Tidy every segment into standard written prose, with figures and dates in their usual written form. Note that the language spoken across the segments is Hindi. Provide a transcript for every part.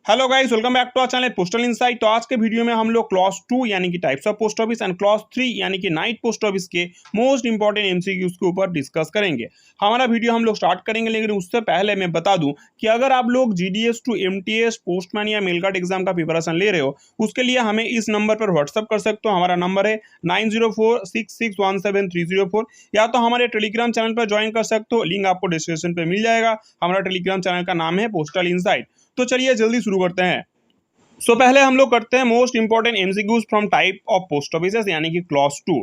Hello guys, welcome back to our channel postal insight. तो आज के वीडियो में हम लोग क्लास 2 यानी कि types of post office and class 3 यानी कि नाइट पोस्ट ऑफिस के मोस्ट इंपॉर्टेंट एमसीक्यूज के ऊपर डिस्कस करेंगे। हमारा वीडियो हम लोग स्टार्ट करेंगे, लेकिन उससे पहले मैं बता दूं कि अगर आप लोग जीडीएस टू एमटीएस पोस्टमैन या मेल गार्ड एग्जाम का प्रिपरेशन ले रहे हो, उसके लिए हमें इस नंबर पर व्हाट्सअप कर सकते हो। हमारा नंबर है 9046617304, या तो हमारे टेलीग्राम चैनल पर ज्वाइन कर सकते हो, लिंक आपको डिस्क्रिप्शन पर मिल जाएगा। हमारा टेलीग्राम चैनल का नाम है पोस्टल इनसाइट। तो चलिए जल्दी शुरू करते हैं। पहले हम लोग करते हैं most important MCQs from type of post offices यानी कि क्लास 2।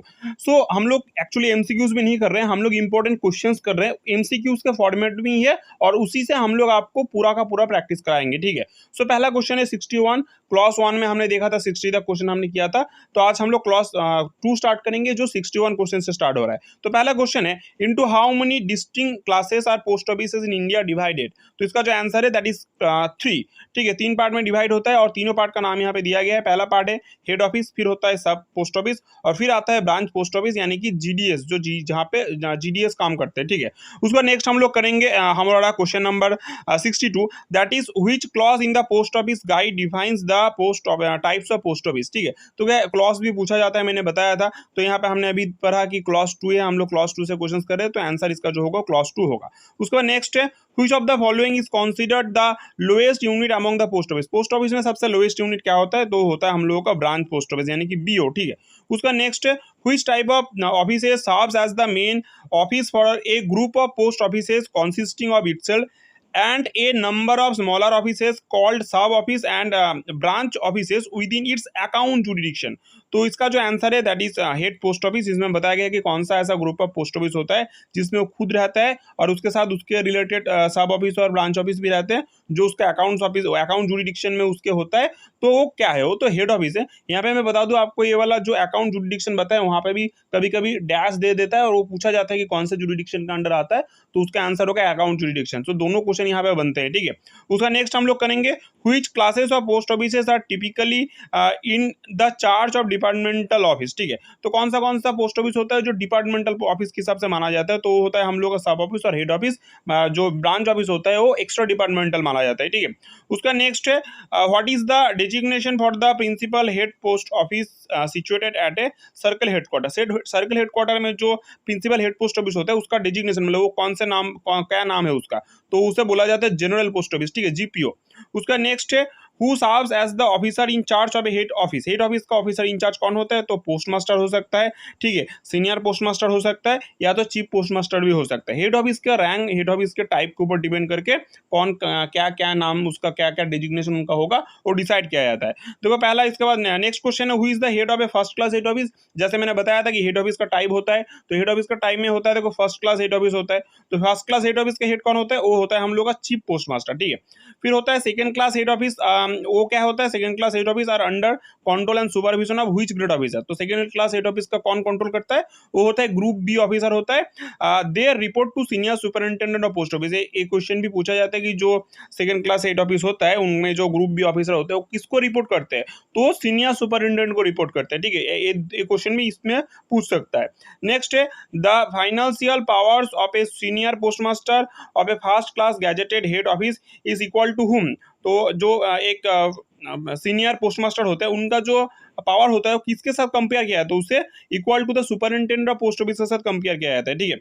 हम लोग एक्चुअली एमसीक्यूज भी नहीं कर रहे हैं, हम लोग इंपॉर्टेंट क्वेश्चंस कर रहे हैं। एमसीक्यूज का फॉर्मेट भी है और उसी से हम लोग आपको पूरा का पूरा प्रैक्टिस कराएंगे, ठीक है। पहला क्वेश्चन है 61। क्लास 1 में हमने देखा था 60 तक क्वेश्चन हमने किया था, तो आज हम लोग क्लास 2 स्टार्ट करेंगे जो 61 क्वेश्चन से स्टार्ट हो रहा है। तो पहला क्वेश्चन है, into how many distinct classes R post offices in India divided. तो इसका जो आंसर है दैट इज 3, ठीक है। 3 पार्ट में डिवाइड होता है और तीनों पार्ट का नाम यहाँ पे दिया गया है। पहला पार्ट है हेड ऑफिस, फिर होता है सब पोस्ट ऑफिस और फिर आता है ब्रांच पोस्ट ऑफिस यानी कि जीडीएस, जो जहाँ पे जीडीएस काम करते हैं, ठीक है। उसका नेक्स्ट हम लोग करेंगे हमारा question number 62, that is which clause in the post office guide defines the post types of post office, ठीक है। तो क्या क्लॉज भी पूछा जाता है, मैंने बताया था। तो यहाँ पे हमने अभी पढ़ा कि क्लॉज 2 है, हम लोग क्लॉज 2 से क्वेश्चन कर रहे हैं, तो आंसर इसका जो होगा क्लॉज 2 होगा। उसके बाद नेक्स्ट है which of the following is considered the lowest unit among the post office. Post office में सबसे लोएस्ट यूनिट क्या होता है, तो होता है हम लोगों का ब्रांच पोस्ट ऑफिस यानी कि बीओ, ठीक है। उसका नेक्स्ट है which type of offices serves as the main office for a group of post offices consisting of itself and a number of smaller offices called sub office and branch offices within its account jurisdiction। तो इसका जो आंसर है that is head post office. इसमें बताया गया कि कौन सा ऐसा ग्रुप ऑफ पोस्ट ऑफिस होता है जिसमें वो खुद रहता है और उसके साथ उसके रिलेटेड सब ऑफिस और ब्रांच ऑफिस भी रहते हैं, जो उसका अकाउंट ऑफिस अकाउंट जुरिडिक्शन में उसके होता है। तो वो क्या है, वो तो हेड ऑफिस है। यहाँ पे मैं बता दूं आपको, ये वाला जो अकाउंट जुरिडिक्शन बताया वहाँ पे भी कभी कभी डैश दे देता है और वो पूछा जाता है कि कौन से जुरिडिक्शन के अंडर आता है, तो उसका आंसर होगा अकाउंट जुरिडिक्शन। तो दोनों क्वेश्चन यहाँ पे बनते हैं, ठीक है। उसका नेक्स्ट हम लोग करेंगे which classes of post offices are typically in the charge of departmental office, ठीक है। तो कौन सा पोस्ट ऑफिस होता है जो डिपार्टमेंटल ऑफिस के हिसाब से माना जाता है, तो वो होता है हम लोग का सब ऑफिस और हेड ऑफिस। जो ब्रांच ऑफिस होता है वो एक्स्ट्रा डिपार्टमेंटल माना जाता है, ठीक है। उसका नेक्स्ट है what is the designation for the principal head post office situated at a circle headquarter. Circle headquarter में जो प्रिंसिपल हेड पोस्ट ऑफिस होता है उसका डेजिग्नेशन मतलब वो कौन से नाम क्या नाम है उसका, तो उसे बोला जाता है जनरल पोस्ट ऑफिस, ठीक है, जीपीओ। उसका नेक्स्ट है who serves as the officer in charge of head office. Head office का ऑफिसर इंचार्ज कौन होता है, तो पोस्ट मास्टर हो सकता है, ठीक है, सीनियर पोस्ट मास्टर हो सकता है या तो चीफ पोस्ट मास्टर भी हो सकता है। हेड ऑफिस का रैंक हेड ऑफिस के टाइप के ऊपर डिपेंड करके कौन क्या क्या नाम उसका क्या क्या डिजिग्नेशन उनका होगा वो डिसाइड किया जाता है। देखो पहला, इसके बाद नेक्स्ट क्वेश्चन है who is the head of a first class head office. जैसे मैंने बताया था कि हेड ऑफिस का टाइप होता है, तो हेड ऑफिस का टाइप में होता है देखो फर्स्ट क्लास हेड ऑफिस होता है। तो फर्स्ट क्लास हेड ऑफिस का हेड कौन होता है, वो होता है हम लोग का चीफ पोस्ट मास्टर, ठीक है। फिर होता है सेकंड क्लास हेड ऑफिस, वो क्या होता है, second class head office are under control and supervision of which grade officer. तो सेकंड क्लास हेड ऑफिस का कौन कंट्रोल करता है, वो होता है ग्रुप बी ऑफिसर होता है। They report to senior superintendent of post office. एक क्वेश्चन भी पूछा जाता है कि जो सेकंड क्लास हेड ऑफिस होता है उनमें जो ग्रुप बी ऑफिसर होते हैं वो किसको रिपोर्ट करते हैं, तो सीनियर सुपरिंटेंडेंट को रिपोर्ट करते हैं, ठीक है। ये क्वेश्चन भी इसमें पूछ सकता है। नेक्स्ट है the financial powers of a senior post master of a first class gazetted head office is equal to whom. तो जो एक सीनियर पोस्ट मास्टर होता है उनका जो पावर होता है वो किसके साथ कंपेयर किया जाता है, तो उसे equal to the superintendent of post office के साथ कंपेयर किया जाता है, ठीक है।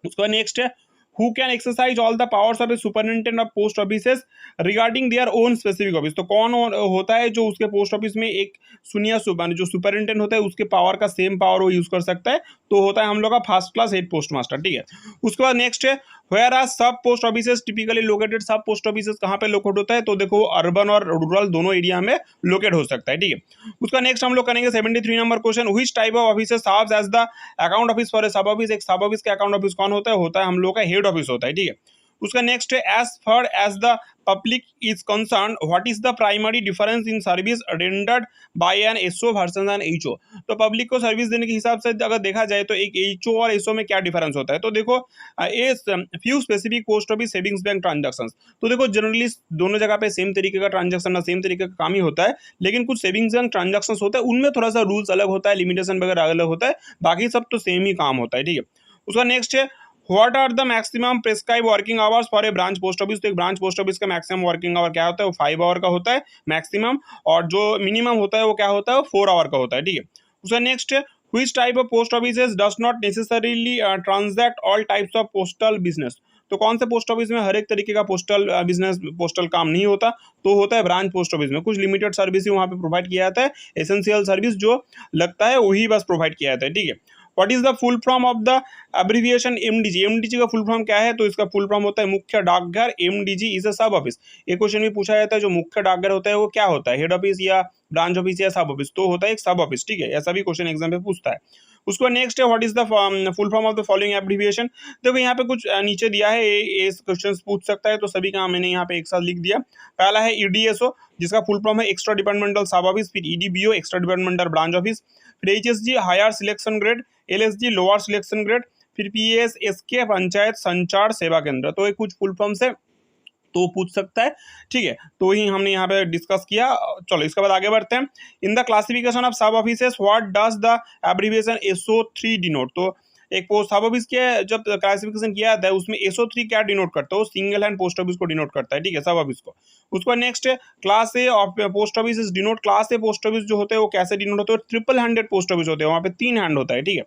उसका नेक्स्ट है who can exercise all the powers of a superintendent of post offices regarding their own specific office। तो कौन होता है जो उसके पोस्ट ऑफिस में एक जो सुपरिंटेंडेंट होता है उसके पावर का सेम पावर वो यूज कर सकता है, तो होता है हम लोग का first class head post master, ठीक है। उसके बाद नेक्स्ट है वेयर आर सब पोस्ट ऑफिसेस टिपिकली लोकेटेड। सब पोस्ट ऑफिसेस कहाँ पे लोकेट होता है, तो देखो अर्बन और रूरल दोनों एरिया में लोकेट हो सकता है, ठीक है। उसका नेक्स्ट हम लोग करेंगे 73 number question which type of offices serves as the account office for a sub office. एक सब ऑफिस का अकाउंट ऑफिस कौन होता है हम लोग का हेड ऑफिस होता है, ठीक है। उसका नेक्स्ट है as far as the public is concern what is the primary difference in service rendered by an SO versus an HO. तो पब्लिक को सर्विस देने के हिसाब से अगर देखा जाए तो एक एचओ और एसओ में क्या डिफरेंस होता है, तो देखो a few specific post office savings bank transactions. तो देखो जनरली दोनों जगह पे सेम तरीके का ट्रांजैक्शन सेम तरीके का काम ही होता है, लेकिन कुछ सेविंग्स बैंक ट्रांजैक्शंस होता है उनमें थोड़ा सा रूल्स अलग होता है, लिमिटेशन वगैरह अलग होता है, बाकी सब तो सेम ही काम होता है, ठीक है। उसका नेक्स्ट है what are the maximum prescribe working hours for a branch post office. तो एक ब्रांच पोस्ट ऑफिस का मैक्सिमम वर्किंग आवर क्या होता है, वो 5 आवर का होता है मैक्सिमम, और जो मिनिमम होता है वो क्या होता है, वो 4 आवर का होता है, ठीक है। उसका नेक्स्ट है which type of post offices does not necessarily transact all types of postal business. तो कौन से पोस्ट ऑफिस में हर एक तरीके का पोस्टल बिजनेस पोस्टल काम नहीं होता, तो होता है ब्रांच पोस्ट ऑफिस में। कुछ लिमिटेड सर्विस ही वहाँ पे प्रोवाइड किया जाता है, एसेंशियल सर्विस जो लगता है वही बस प्रोवाइड किया जाता है, ठीक है। What is the full form of the abbreviation MDG. MDG का फुल फॉर्म क्या है, तो इसका फुल फॉर्म होता है मुख्य डाकघर। एमडीजी इज अ सब ऑफिस। एक क्वेश्चन भी पूछा जाता है जो मुख्य डाकघर होता है वो क्या होता है, हेड ऑफिस या ब्रांच ऑफिस या सब ऑफिस, तो होता है एक सब ऑफिस, ठीक है। ऐसा भी क्वेश्चन एग्जाम पे पूछता है। उसको नेक्स्ट है what is the full form of the following abbreviation. देखो यहाँ पे कुछ नीचे दिया है, ये क्वेश्चन पूछ सकता है, तो सभी का मैंने यहाँ पे एक साथ लिख दिया। पहला है ईडीएसओ जिसका फुल फॉर्म है एक्स्ट्रा डिपार्टमेंटल सब ऑफिस, फिर EDBO extra departmental branch office, फिर HSG higher selection grade, LSG lower selection grade, फिर पीएसएसके पंचायत संचार सेवा केंद्र। तो ये कुछ फुल फॉर्म से तो पूछ सकता है, ठीक है। तो ही हमने यहाँ पे डिस्कस किया। चलो इसके बाद आगे बढ़ते हैं। इन द क्लासिफिकेशन ऑफ सब offices what does the abbreviation SO3 denote. तो एक पोस्ट सब ऑफिस के जब क्लासिफिकेशन किया जाता है उसमें SO3 क्या डिनोट करता है, वो सिंगल हैंड पोस्ट ऑफिस को डिनोट करता है, ठीक है, सब ऑफिस को। उसका नेक्स्ट है class A of post office is denote. Class A post office जो होते हैं वो कैसे डिनोट होते हैं, ट्रिपल हैंडेड पोस्ट ऑफिस होते हैं, वहाँ पे 3 हैंड होता है, ठीक है।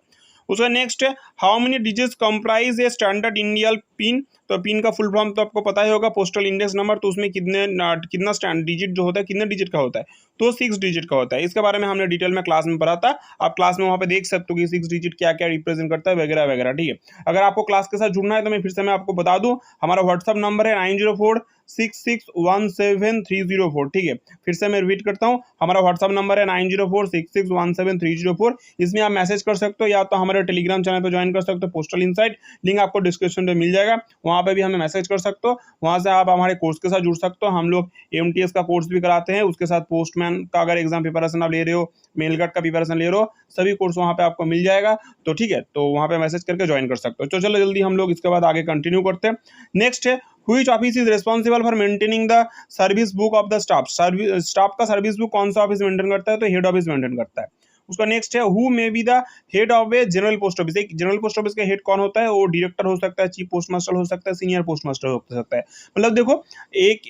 उसका नेक्स्ट है how many digits comprise a standard Indian pin. तो पिन का फुल फॉर्म तो आपको पता ही होगा, पोस्टल इंडेक्स नंबर। तो उसमें कितना स्टैंड डिजिट जो होता है कितने डिजिट का होता है, तो 6 डिजिट का होता है। इसके बारे में हमने डिटेल में क्लास में पढ़ा था, आप क्लास में वहाँ पे देख सकते हो कि 6 डिजिट क्या क्या रिप्रेजेंट करता है वगैरह वगैरह, ठीक है। अगर आपको क्लास के साथ जुड़ना है तो मैं फिर से मैं आपको बता दूं, हमारा व्हाट्सअप नंबर है 9046617304, ठीक है। फिर से मैं रिपीट करता हूँ, हमारा व्हाट्सअप नंबर है 9046617304। इसमें आप मैसेज कर सकते हो या तो हमारे टेलीग्राम चैनल पर ज्वाइन कर सकते हो पोस्टल इनसाइट, लिंक आपको डिस्क्रिप्शन में मिल जाएगा, वहाँ पे भी हमें मैसेज कर सकते हो। वहाँ से आप हमारे कोर्स के साथ जुड़ सकते हो। हम लोग एमटीएस का कोर्स भी कराते हैं, उसके साथ पोस्टमैन का अगर एग्जाम प्रिपरेशन आप ले रहे हो, मेलगट का प्रिपरेशन ले रहे हो, सभी कोर्स वहाँ पे आपको मिल जाएगा, तो ठीक है। तो वहाँ पे मैसेज करके ज्वाइन कर सकते हो। तो चलो जल्दी हम लोग इसके बाद आगे कंटिन्यू करते हैं। नेक्स्ट है which office is responsible for maintaining the service book of the staff. Staff का सर्विस बुक कौन सा ऑफिस मेंटेन करता है, तो हेड ऑफिस मेंटेन करता है। उसका नेक्स्ट है who may be the head of a general post office. एक जनरल पोस्ट ऑफिस का हेड कौन होता है, वो डायरेक्टर हो सकता है, चीफ पोस्ट मास्टर हो सकता है, सीनियर पोस्ट मास्टर हो सकता है। मतलब देखो एक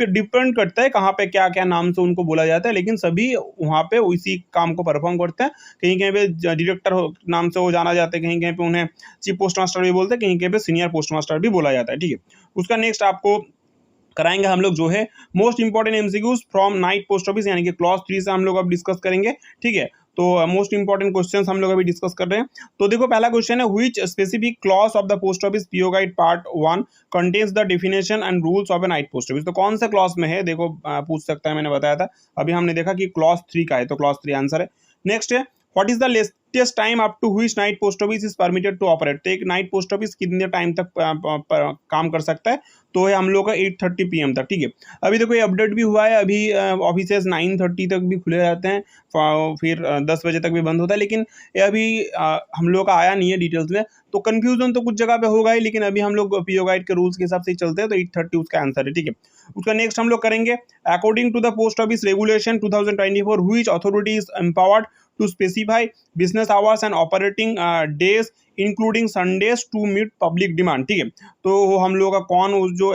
डिपेंड करता है कहाँ पे क्या क्या नाम से उनको बोला जाता है, लेकिन सभी वहाँ पे उसी काम को परफॉर्म करते हैं। कहीं कहीं पे डायरेक्टर नाम से वो जाना जाता है, कहीं कहीं पे उन्हें चीफ पोस्ट मास्टर भी बोलते हैं, कहीं कहीं पे सीनियर पोस्ट मास्टर भी बोला जाता है, ठीक है। उसका नेक्स्ट आपको कराएंगे हम लोग जो है most important MCQs from night post office, यानी कि क्लॉज 3 से हम लोग अब डिस्कस करेंगे, ठीक है। तो मोस्ट इंपॉर्टेंट क्वेश्चंस हम लोग अभी डिस्कस कर रहे हैं। तो देखो पहला क्वेश्चन है which specific clause of the post office PO guide part 1 contains the definition and rules of A night post office. तो कौन सा क्लॉज में है, देखो पूछ सकता है, मैंने बताया था अभी हमने देखा कि क्लॉज 3 का है, तो क्लॉज 3 आंसर है। नेक्स्ट है what is the latest time up to which night post office is permitted to operate. तो एक नाइट पोस्ट ऑफिस कितने टाइम तक काम कर सकता है, तो है हम लोग का 8:30 PM तक, ठीक है। अभी देखो ये अपडेट भी हुआ है, अभी ऑफिसेज 9:30 तक भी खुले रहते हैं, फिर 10 बजे तक भी बंद होता है, लेकिन ये अभी हम लोग का आया नहीं है डिटेल्स में, तो कंफ्यूजन तो कुछ जगह पे होगा ही, लेकिन अभी हम लोग पीओ गाइड के रूल्स के हिसाब से ही चलते हैं, तो 8:30 उसका आंसर है, ठीक है। उसका नेक्स्ट हम लोग करेंगे according to the post office regulation 2024 which authority is empowered to specify business hours and operating days including Sundays to meet public demand, ठीक है। तो हम लोग का कौन जो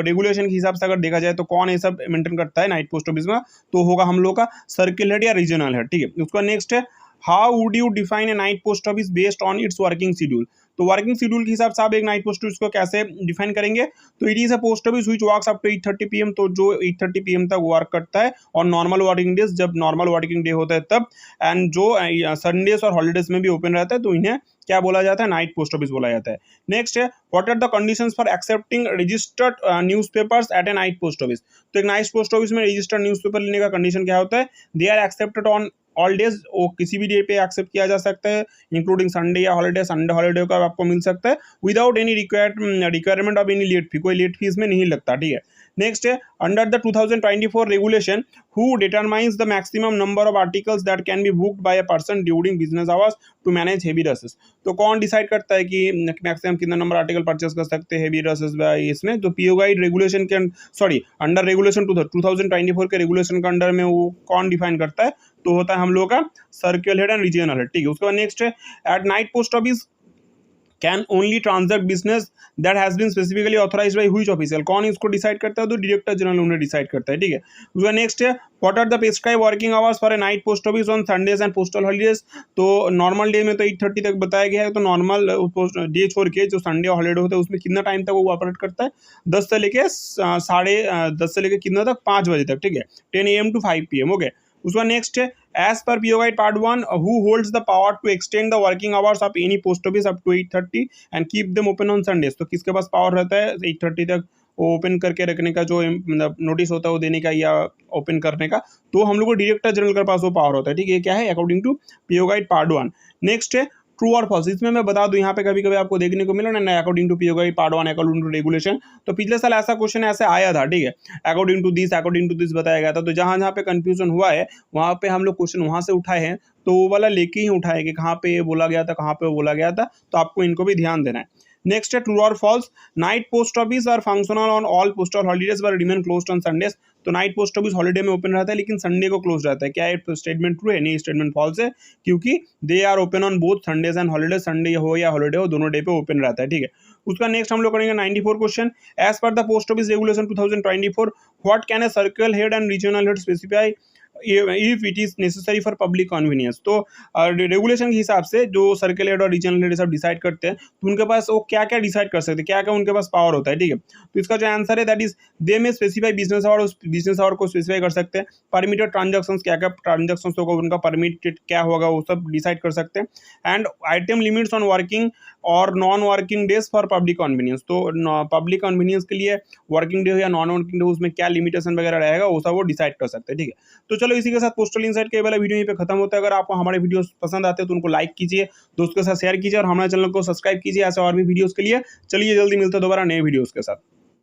रेगुलेशन के हिसाब से अगर देखा जाए तो कौन ये सब मेंटेन करता है नाइट पोस्ट ऑफिस में, तो होगा हम लोग का सर्किल हेड या रीजनल हेड, ठीक है। उसका नेक्स्ट है how would you define a night post office based on it's working schedule. तो वर्किंग शेड्यूल के हिसाब से आप एक नाइट पोस्ट ऑफिस को कैसे डिफाइन करेंगे, तो it is a post office which works up to 8:30 PM, तो जो 8:30 PM तक वर्क करता है, और नॉर्मल वर्किंग डेज जब नॉर्मल वर्किंग डे होता है तब, एंड जो संडेज और हॉलीडेज में भी ओपन रहता है, तो इन्हें क्या बोला जाता है, नाइट पोस्ट ऑफिस बोला जाता है। नेक्स्ट है what are the conditions for accepting registered newspapers at a night post office. तो एक नाइट पोस्ट ऑफिस में रजिस्टर्ड न्यूज़पेपर लेने का कंडीशन क्या होता है, they are accepted on all days, वो किसी भी डे पे एक्सेप्ट किया जा सकता है, इंक्लूडिंग संडे या हॉलीडे, संडे हॉलीडे का आपको मिल सकता है without any requirement of any late fee, कोई लेट फी इसमें नहीं लगता, ठीक है। नेक्स्ट है under the 2024 regulation who determines the maximum number of articles that can be booked by a person during business hours to manage heavy rushes. तो कौन डिसाइड करता है कि मैक्सिमम कितना नंबर आर्टिकल परचेस कर सकते हैं हेवी रसेस इसमें, तो पीओ गाइड रेगुलेशन के अंडर रेगुलेशन 2024 के रेगुलेशन के अंडर में वो कौन डिफाइन करता है, तो होता है हम लोग का circle head and regional head, ठीक है। उसके बाद नेक्स्ट है at night post office can only transact business that has been specifically authorised by which official, कौन इसको डिसाइड करता है, तो डायरेक्टर जनरल उन्हें डिसाइड करता है, ठीक है। उसका नेक्स्ट है what are the prescribe working hours for a night post office on Sundays and postal holidays. तो नॉर्मल डे में तो 8:30 तक बताया गया है, तो नॉर्मल डे छोड़ के जो संडे हॉलीडे होता है उसमें कितना टाइम तक वो ऑपरेट करता है, 10 से लेके 10:30 से लेके कितना तक, 5 बजे तक, ठीक है, 10 AM to 5 PM, ओके। उसका नेक्स्ट है as per PO guide part 1 who holds the power to extend the working hours of any post office up to 8:30 and keep them open on Sundays. तो किसके पास पावर रहता है 8:30 तक वो ओपन करके रखने का, जो मतलब नोटिस होता है वो देने का या ओपन करने का, तो हम लोग को डायरेक्टर जनरल के पास वो पावर होता है, ठीक है। क्या है according to PO guide part 1। Next है ट्रू और फॉल्स। इसमें मैं बता दूं यहाँ पे कभी कभी आपको देखने को मिला ना according to PO guide part 1 according to regulation, तो पिछले साल ऐसा क्वेश्चन ऐसे आया था, ठीक है, अकॉर्डिंग टू दिस बताया गया था। तो जहाँ जहाँ पे कंफ्यूजन हुआ है वहाँ पे हम लोग क्वेश्चन वहाँ से उठाए हैं, तो वो वाला लेके ही उठाए कि कहाँ पे ये बोला गया था, कहाँ पे बोला गया था, तो आपको इनको भी ध्यान देना है। नेक्स्ट है ट्रू और false. Night post office are functional on all postal holidays but remain closed on Sundays. तो नाइट पोस्ट ऑफिस हॉलीडे में ओपन रहता है लेकिन संडे को क्लोज रहता है। क्या है स्टेटमेंट ट्रू है? नहीं, स्टेटमेंट फॉल्स है, क्योंकि they are open on both Sundays and holiday, Sunday हो या हॉलीडे हो दोनों डे पे ओपन रहता है, ठीक है। उसका नेक्स्ट हम लोग करेंगे 94 question. As per the post office regulation 2024 what can a circle head and regional head specify if it is necessary for public convenience. तो रेगुलेशन के हिसाब से जो सर्कल हेड और रीजनल हेड सब डिसाइड करते हैं, तो उनके पास वो क्या क्या डिसाइड कर सकते हैं, क्या क्या उनके पास पावर होता है, ठीक है। तो इसका जो आंसर है दैट इज दे में स्पेसिफाई बिजनेस आवर, उस बिजनेस आवर को स्पेसिफाई कर सकते हैं। परमिटेड ट्रांजेक्शन, क्या क्या ट्रांजेक्शन होगा उनका परमिटेड क्या होगा वो सब डिसाइड कर सकते हैं। And item limits on working और non working days for public convenience. तो पब्लिक कन्वीनियंस के लिए वर्किंग डे हो या नॉन वर्किंग डे उसमें क्या लिमिटेशन वगैरह रहेगा वो सब वो डिसाइड कर सकते हैं, ठीक है। तो चलो इसी के साथ पोस्टल इनसाइट के वाला वीडियो यहीं पे खत्म होता है। अगर आपको हमारे वीडियोस पसंद आते हैं तो उनको लाइक कीजिए, दोस्तों के साथ शेयर कीजिए और हमारे चैनल को सब्सक्राइब कीजिए ऐसे और भी वीडियोस के लिए। चलिए जल्दी मिलते हैं दोबारा नए वीडियोस के साथ।